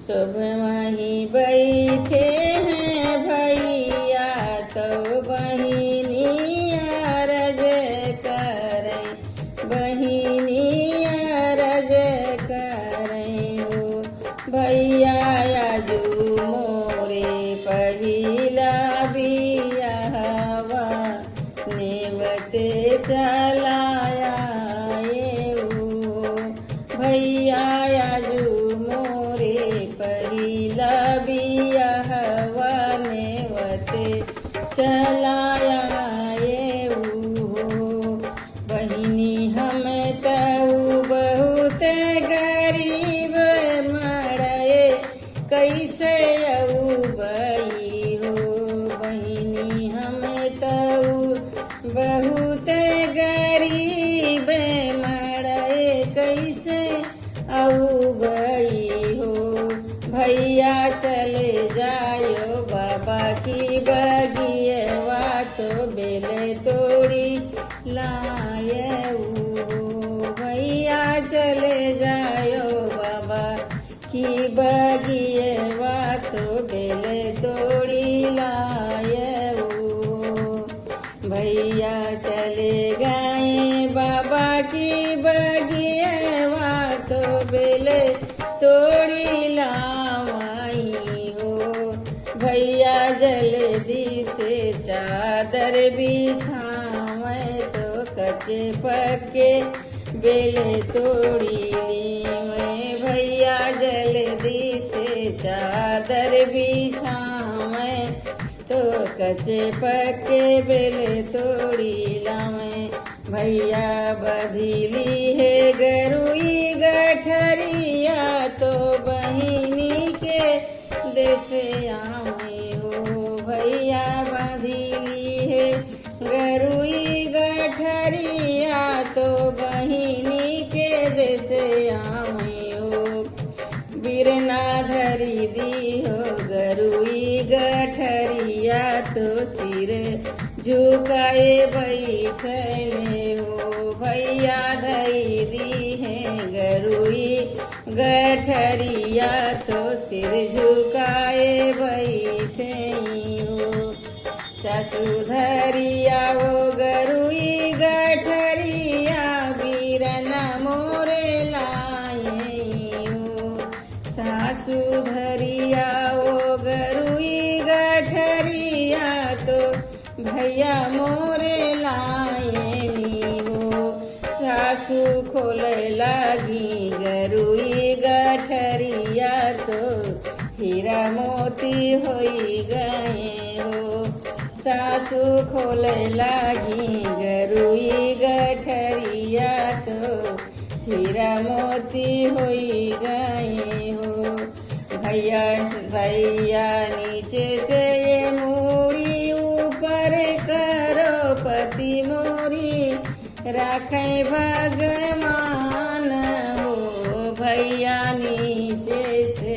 सब वहीं बैठे हैं भैया तो बहिनिया रज करें, बहिनिया रज करें हो। भैया आजू मोरे पहिला बियाहवा नेवते चलाया हो। भैया आजू मोरे पहिला बियाहवा नेवते चलाया हो। बहिनी हम तऊ बहुत गरीब मड़े कैसे अऊबई हो। बहिनी हम तऊ बहुत गरीब मड़े कैसे अऊबई हो। भैया चले जायो बाबा की बगियवा तो बेले तोड़ी लाए हो। भैया चले जायो बाबा की बगियवा तो बेले तोड़ी लाए हो। भैया चले गए बाबा की बगियवा तो बेले तोड़ी लावाई हो। भैया जल्दी से चादर बिछावे तो कच्चे पक्के बेले तोड़ी लीवे। भैया जल्दी से चादर बिछावे तो कच्चे पक्के बेले तोड़ी लावे। भैया बधिली है गरुई गठरिया तो बहिनी के देश आवे हो। भैया बधिली है गरुई गठरिया तो बहिनी के देश आवे हो। बिरना धरी दी हो गरुई गठरिया तो सिर झुकाए बैठले हो। भैया धरी दी है गरुई गठरिया तो सिर झुकाए बैठे हो। सासु धरिया वो गरुई गठरिया बिरना मोरे लाए हो। सासु धरिया वो गरुई गठरिया तो भैया मोरे लाए हो। सासु खोले लगी गरुई गठरिया तो हीरा मोती होई गए हो। सासु खोले लगी गरुई गठरिया तो हीरा मोती होई गए हो। भैया भैया नीचे से ये मूड़ी ऊपर करो पति मोरी राखे भगवान हो। भैया नीचे से